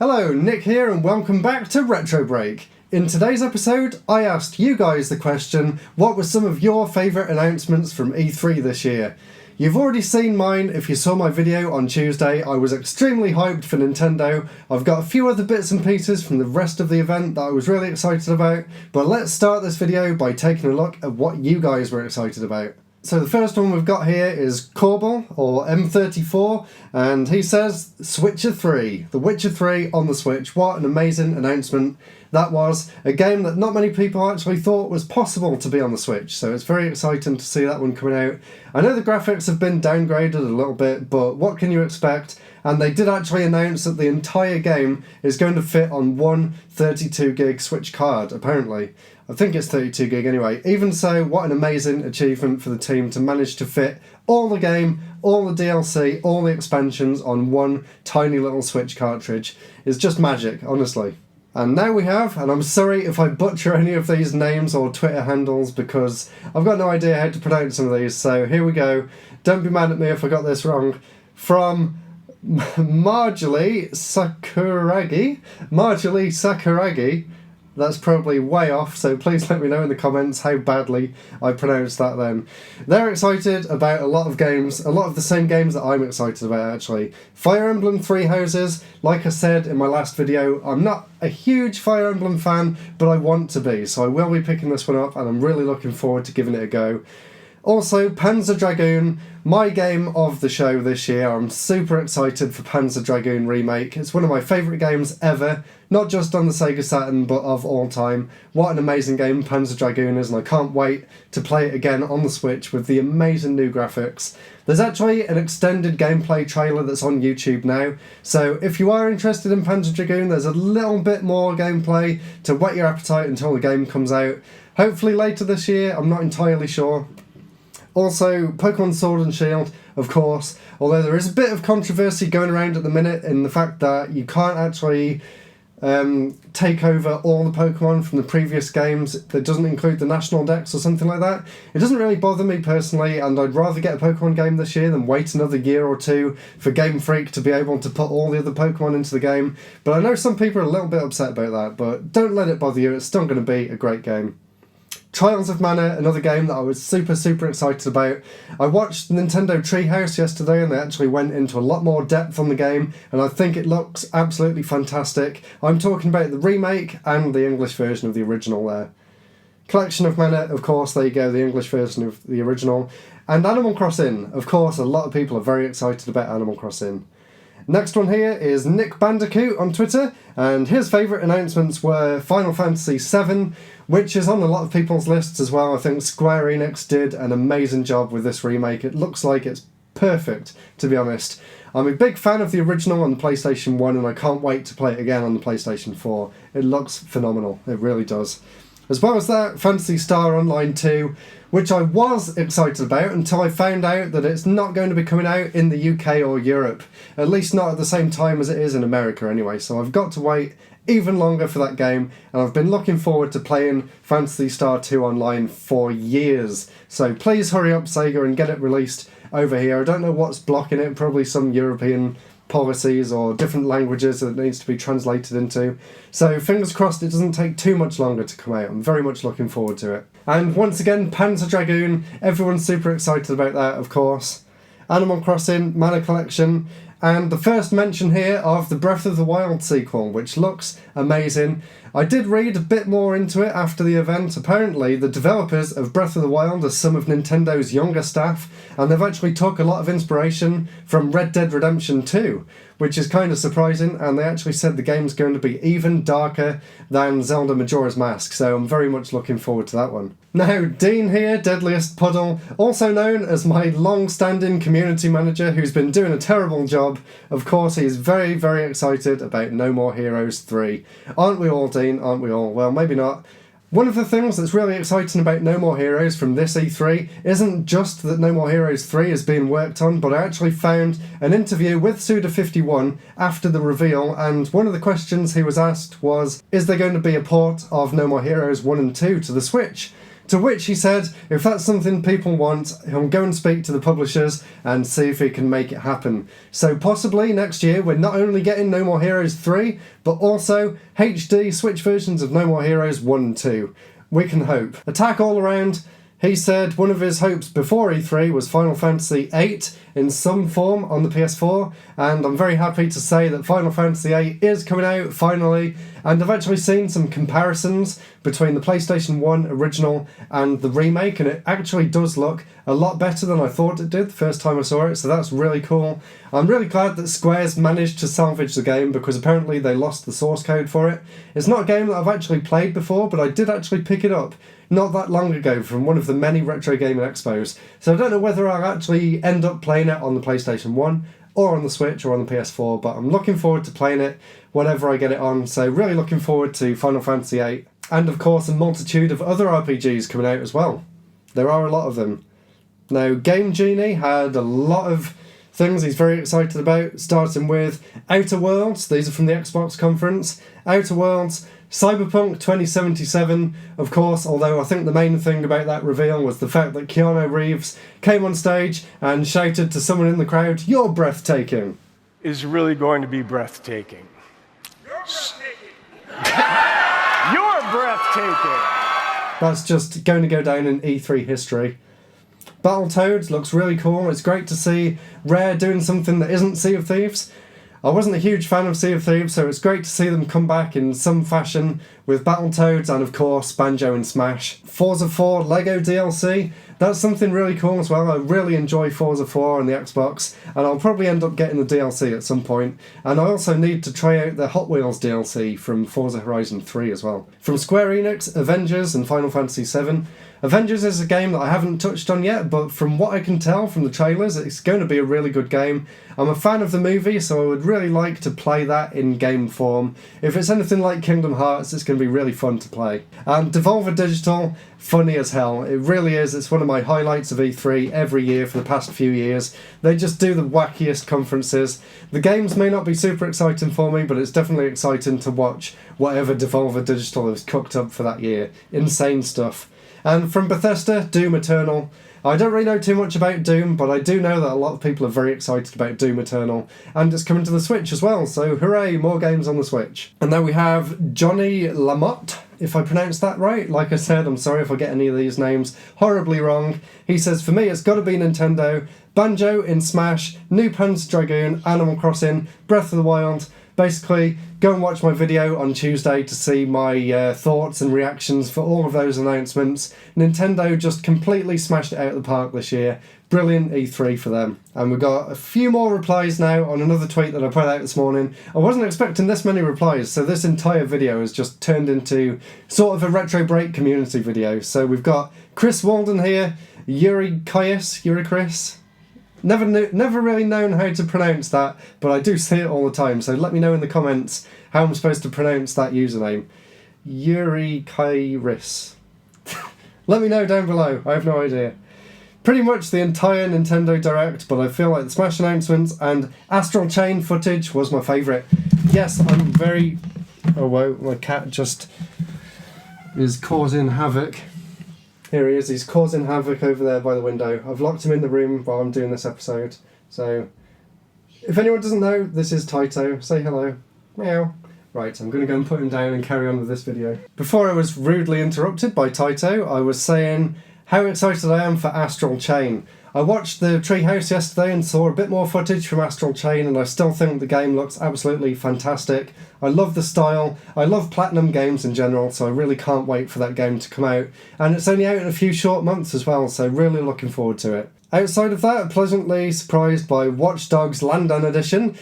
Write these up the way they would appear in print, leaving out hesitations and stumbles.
Hello, Nick here and welcome back to RetroBreak. In today's episode, I asked you guys the question, what were some of your favourite announcements from E3 this year? You've already seen mine if you saw my video on Tuesday. I was extremely hyped for Nintendo. I've got a few other bits and pieces from the rest of the event that I was really excited about, but let's start this video by taking a look at what you guys were excited about. So the first one we've got here is Corbel, or M34, and he says, Switcher 3. The Witcher 3 on the Switch. What an amazing announcement that was. A game that not many people actually thought was possible to be on the Switch, so it's very exciting to see that one coming out. I know the graphics have been downgraded a little bit, but what can you expect? And they did actually announce that the entire game is going to fit on one 32 gig Switch card, apparently. I think it's 32 gig anyway. Even so, what an amazing achievement for the team to manage to fit all the game, all the DLC, all the expansions on one tiny little Switch cartridge. It's just magic, honestly. And now we have, and I'm sorry if I butcher any of these names or Twitter handles because I've got no idea how to pronounce some of these, so here we go. Don't be mad at me if I got this wrong. From Marjorie Sakuragi. That's probably way off, so please let me know in the comments how badly I pronounced that then. They're excited about a lot of games, a lot of the same games that I'm excited about actually. Fire Emblem Three Houses, like I said in my last video, I'm not a huge Fire Emblem fan, but I want to be, so I will be picking this one up and I'm really looking forward to giving it a go. Also, Panzer Dragoon, my game of the show this year. I'm super excited for Panzer Dragoon Remake. It's one of my favourite games ever, not just on the Sega Saturn, but of all time. What an amazing game Panzer Dragoon is, and I can't wait to play it again on the Switch with the amazing new graphics. There's actually an extended gameplay trailer that's on YouTube now, so if you are interested in Panzer Dragoon, there's a little bit more gameplay to whet your appetite until the game comes out. Hopefully later this year, I'm not entirely sure. Also, Pokemon Sword and Shield, of course, although there is a bit of controversy going around at the minute in the fact that you can't actually take over all the Pokemon from the previous games. That doesn't include the National Dex or something like that. It doesn't really bother me personally, and I'd rather get a Pokemon game this year than wait another year or two for Game Freak to be able to put all the other Pokemon into the game. But I know some people are a little bit upset about that, but don't let it bother you, it's still going to be a great game. Trials of Mana, another game that I was super excited about. I watched Nintendo Treehouse yesterday and they actually went into a lot more depth on the game and I think it looks absolutely fantastic. I'm talking about the remake and the English version of the original there. Collection of Mana, of course, there you go, the English version of the original. And Animal Crossing, of course, a lot of people are very excited about Animal Crossing. Next one here is Nick Bandicoot on Twitter, and his favourite announcements were Final Fantasy VII, which is on a lot of people's lists as well. I think Square Enix did an amazing job with this remake. It looks like it's perfect, to be honest. I'm a big fan of the original on the PlayStation 1 and I can't wait to play it again on the PlayStation 4. It looks phenomenal, it really does. As well as that, Phantasy Star Online 2, which I was excited about until I found out that it's not going to be coming out in the UK or Europe. At least not at the same time as it is in America anyway, so I've got to wait even longer for that game, and I've been looking forward to playing Phantasy Star 2 Online for years. So please hurry up, Sega, and get it released over here. I don't know what's blocking it, probably some European policies or different languages that it needs to be translated into. So fingers crossed it doesn't take too much longer to come out. I'm very much looking forward to it. And once again, Panzer Dragoon, everyone's super excited about that, of course. Animal Crossing, Mana Collection, and the first mention here of the Breath of the Wild sequel, which looks amazing. I did read a bit more into it after the event. Apparently, the developers of Breath of the Wild are some of Nintendo's younger staff, and they've actually took a lot of inspiration from Red Dead Redemption 2, which is kind of surprising, and they actually said the game's going to be even darker than Zelda Majora's Mask, so I'm very much looking forward to that one. Now, Dean here, Deadliest Puddle, also known as my long-standing community manager who's been doing a terrible job. Of course, he's very excited about No More Heroes 3. Aren't we all, Dean? Aren't we all? Well, maybe not. One of the things that's really exciting about No More Heroes from this E3 isn't just that No More Heroes 3 is being worked on, but I actually found an interview with Suda51 after the reveal, and one of the questions he was asked was, is there going to be a port of No More Heroes 1 and 2 to the Switch? To which he said, if that's something people want, he'll go and speak to the publishers and see if he can make it happen. So possibly next year we're not only getting No More Heroes 3, but also HD Switch versions of No More Heroes 1 and 2. We can hope. Attack all around. He said one of his hopes before E3 was Final Fantasy VIII in some form on the PS4, and I'm very happy to say that Final Fantasy VIII is coming out finally, and I've actually seen some comparisons between the PlayStation 1 original and the remake, and it actually does look a lot better than I thought it did the first time I saw it, so that's really cool. I'm really glad that Square's managed to salvage the game, because apparently they lost the source code for it. It's not a game that I've actually played before, but I did actually pick it up not that long ago from one of the many retro gaming expos, so I don't know whether I'll actually end up playing it on the PlayStation 1 or on the Switch or on the PS4, but I'm looking forward to playing it whenever I get it on, so really looking forward to Final Fantasy VIII, and of course a multitude of other RPGs coming out as well. There are a lot of them. Now, Game Genie had a lot of things he's very excited about, starting with Outer Worlds. These are from the Xbox conference. Outer Worlds, Cyberpunk 2077, of course, although I think the main thing about that reveal was the fact that Keanu Reeves came on stage and shouted to someone in the crowd, "You're breathtaking." Is really going to be breathtaking. You're breathtaking. You're breathtaking. That's just going to go down in E3 history. Battletoads looks really cool. It's great to see Rare doing something that isn't Sea of Thieves. I wasn't a huge fan of Sea of Thieves, so it's great to see them come back in some fashion with Battletoads and, of course, Banjo and Smash. Forza 4 Lego DLC, that's something really cool as well. I really enjoy Forza 4 on the Xbox, and I'll probably end up getting the DLC at some point. And I also need to try out the Hot Wheels DLC from Forza Horizon 3 as well. From Square Enix, Avengers and Final Fantasy 7. Avengers is a game that I haven't touched on yet, but from what I can tell from the trailers, it's going to be a really good game. I'm a fan of the movie, so I would really like to play that in game form. If it's anything like Kingdom Hearts, it's going to be really fun to play. And Devolver Digital, funny as hell. It really is. It's one of my highlights of E3 every year for the past few years. They just do the wackiest conferences. The games may not be super exciting for me, but it's definitely exciting to watch whatever Devolver Digital has cooked up for that year. Insane stuff. And from Bethesda, Doom Eternal. I don't really know too much about Doom, but I do know that a lot of people are very excited about Doom Eternal, and it's coming to the Switch as well, so hooray, more games on the Switch. And then we have Johnny Lamotte, if I pronounced that right. Like I said, I'm sorry if I get any of these names horribly wrong. He says, for me, it's got to be Nintendo, Banjo in Smash, New Panzer Dragoon, Animal Crossing, Breath of the Wild. Basically, go and watch my video on Tuesday to see my thoughts and reactions for all of those announcements. Nintendo just completely smashed it out of the park this year. Brilliant E3 for them. And we've got a few more replies now on another tweet that I put out this morning. I wasn't expecting this many replies, so this entire video has just turned into sort of a RetroBreak community video. So we've got Chris Walden here, Yuri Chris. Never really known how to pronounce that, but I do see it all the time, so let me know in the comments how I'm supposed to pronounce that username. Yuri Kairis. Let me know down below, I have no idea. Pretty much the entire Nintendo Direct, but I feel like the Smash announcements and Astral Chain footage was my favourite. Yes, I'm very... Oh whoa, my cat just is causing havoc. Here he is, he's causing havoc over there by the window. I've locked him in the room while I'm doing this episode. So, if anyone doesn't know, this is Taito. Say hello. Meow. Right, I'm going to go and put him down and carry on with this video. Before I was rudely interrupted by Taito, I was saying how excited I am for Astral Chain. I watched the Treehouse yesterday and saw a bit more footage from Astral Chain, and I still think the game looks absolutely fantastic. I love the style, I love Platinum games in general, so I really can't wait for that game to come out. And it's only out in a few short months as well, so really looking forward to it. Outside of that, pleasantly surprised by Watch Dogs London Edition.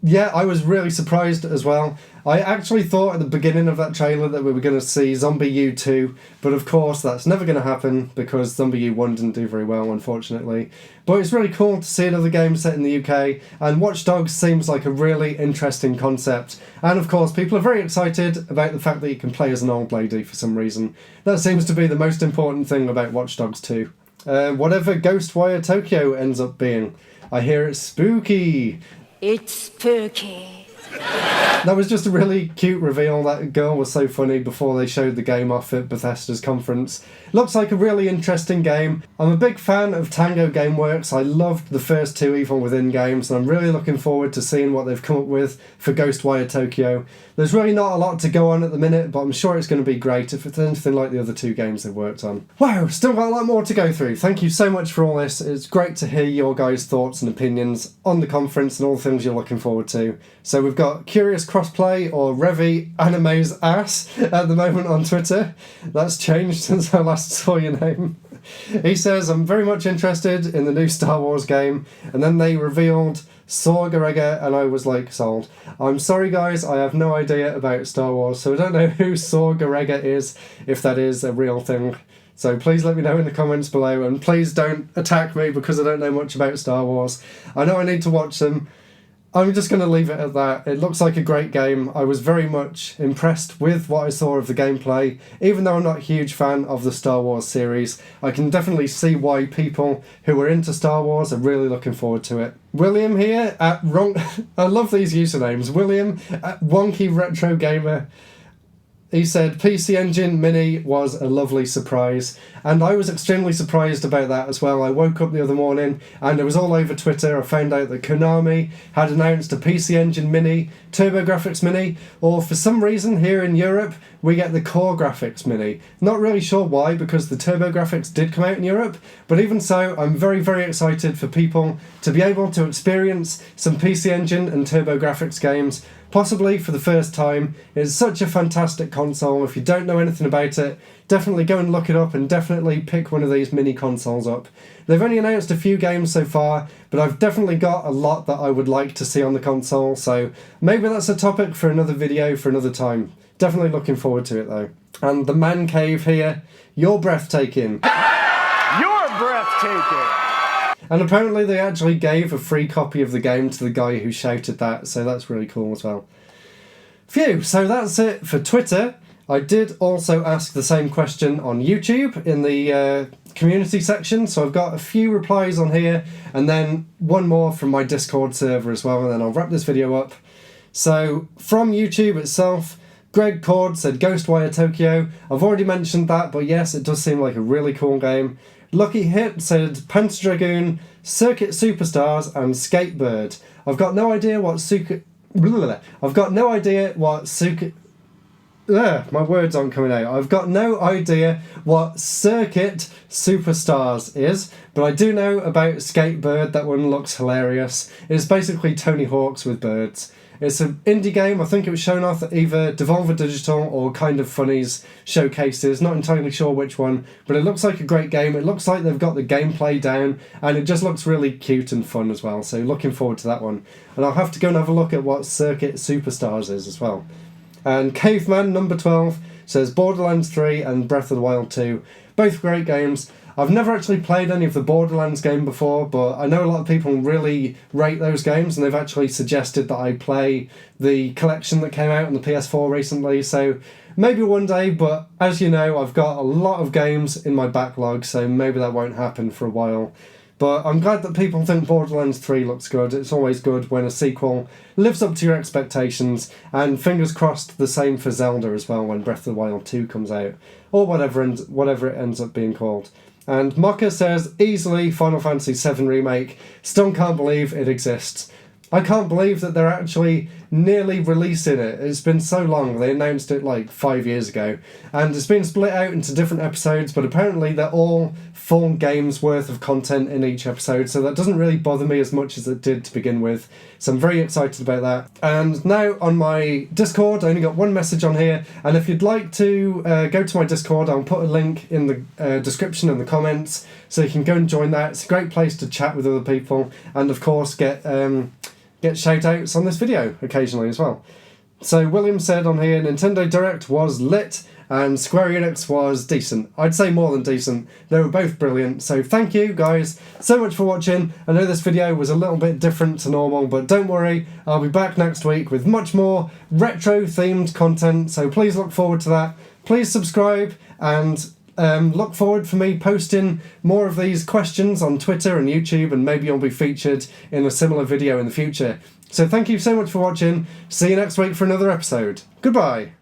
Yeah, I was really surprised as well. I actually thought at the beginning of that trailer that we were going to see Zombie U2, but of course that's never going to happen because Zombie U1 didn't do very well, unfortunately. But it's really cool to see another game set in the UK, and Watch Dogs seems like a really interesting concept. And of course, people are very excited about the fact that you can play as an old lady for some reason. That seems to be the most important thing about Watch Dogs 2. Whatever Ghostwire Tokyo ends up being, I hear it's spooky. It's spooky. That was just a really cute reveal. That girl was so funny before they showed the game off at Bethesda's conference. Looks like a really interesting game. I'm a big fan of Tango Gameworks. I loved the first two Evil Within games, and I'm really looking forward to seeing what they've come up with for Ghostwire Tokyo. There's really not a lot to go on at the minute, but I'm sure it's going to be great if it's anything like the other two games they've worked on. Wow, still got a lot more to go through. Thank you so much for all this. It's great to hear your guys' thoughts and opinions on the conference and all the things you're looking forward to. So we've got Curious Crossplay, or Revi Anime's Ass, at the moment on Twitter. That's changed since I last saw your name. He says, I'm very much interested in the new Star Wars game, and then they revealed Saw Gerrera, and I was like, sold. I'm sorry guys, I have no idea about Star Wars, so I don't know who Saw Gerrera is, if that is a real thing. So please let me know in the comments below, and please don't attack me because I don't know much about Star Wars. I know I need to watch them. I'm just going to leave it at that. It looks like a great game. I was very much impressed with what I saw of the gameplay. Even though I'm not a huge fan of the Star Wars series, I can definitely see why people who are into Star Wars are really looking forward to it. William here at I love these usernames. William at Wonky Retro Gamer. He said, PC Engine Mini was a lovely surprise, and I was extremely surprised about that as well. I woke up the other morning and it was all over Twitter. I found out that Konami had announced a PC Engine Mini, TurboGrafx Mini, or for some reason here in Europe we get the Core Graphics Mini. Not really sure why, because the TurboGrafx did come out in Europe, but even so, I'm very, very excited for people to be able to experience some PC Engine and TurboGrafx games, possibly for the first time. It's such a fantastic console. If you don't know anything about it, definitely go and look it up and definitely pick one of these mini consoles up. They've only announced a few games so far, but I've definitely got a lot that I would like to see on the console, so maybe that's a topic for another video for another time. Definitely looking forward to it though. And the man cave here, you're breathtaking. You're breathtaking. And apparently they actually gave a free copy of the game to the guy who shouted that, so that's really cool as well. Phew, so that's it for Twitter. I did also ask the same question on YouTube in the community section, so I've got a few replies on here, and then one more from my Discord server as well, and then I'll wrap this video up. So, from YouTube itself, Greg Cord said Ghostwire Tokyo. I've already mentioned that, but yes, it does seem like a really cool game. Lucky Hit said Panzer-Dragoon, Circuit Superstars, and Skatebird. I've got no idea what my words aren't coming out. I've got no idea what Circuit Superstars is, but I do know about Skatebird. That one looks hilarious. It's basically Tony Hawk's with birds. It's an indie game. I think it was shown off at either Devolver Digital or Kind of Funny's showcases. Not entirely sure which one, but it looks like a great game. It looks like they've got the gameplay down, and it just looks really cute and fun as well. So looking forward to that one. And I'll have to go and have a look at what Circuit Superstars is as well. And Caveman number 12 says Borderlands 3 and Breath of the Wild 2. Both great games. I've never actually played any of the Borderlands game before, but I know a lot of people really rate those games, and they've actually suggested that I play the collection that came out on the PS4 recently, so maybe one day, but as you know, I've got a lot of games in my backlog, so maybe that won't happen for a while. But I'm glad that people think Borderlands 3 looks good. It's always good when a sequel lives up to your expectations, and fingers crossed the same for Zelda as well when Breath of the Wild 2 comes out, or whatever it ends up being called. And Mocha says, easily Final Fantasy VII Remake. Still can't believe it exists. I can't believe that they're actually nearly releasing it. It's been so long. They announced it like 5 years ago. And it's been split out into different episodes, but apparently they're all full games worth of content in each episode, so that doesn't really bother me as much as it did to begin with. So I'm very excited about that. And now on my Discord, I only got one message on here, and if you'd like to go to my Discord, I'll put a link in the description and the comments, so you can go and join that. It's a great place to chat with other people, and of course get shout outs on this video occasionally as well. So William said on here, Nintendo Direct was lit and Square Enix was decent. I'd say more than decent. They were both brilliant. So thank you guys so much for watching. I know this video was a little bit different to normal, but don't worry, I'll be back next week with much more retro themed content. So please look forward to that. Please subscribe and look forward for me posting more of these questions on Twitter and YouTube, and maybe you'll be featured in a similar video in the future. So thank you so much for watching. See you next week for another episode. Goodbye.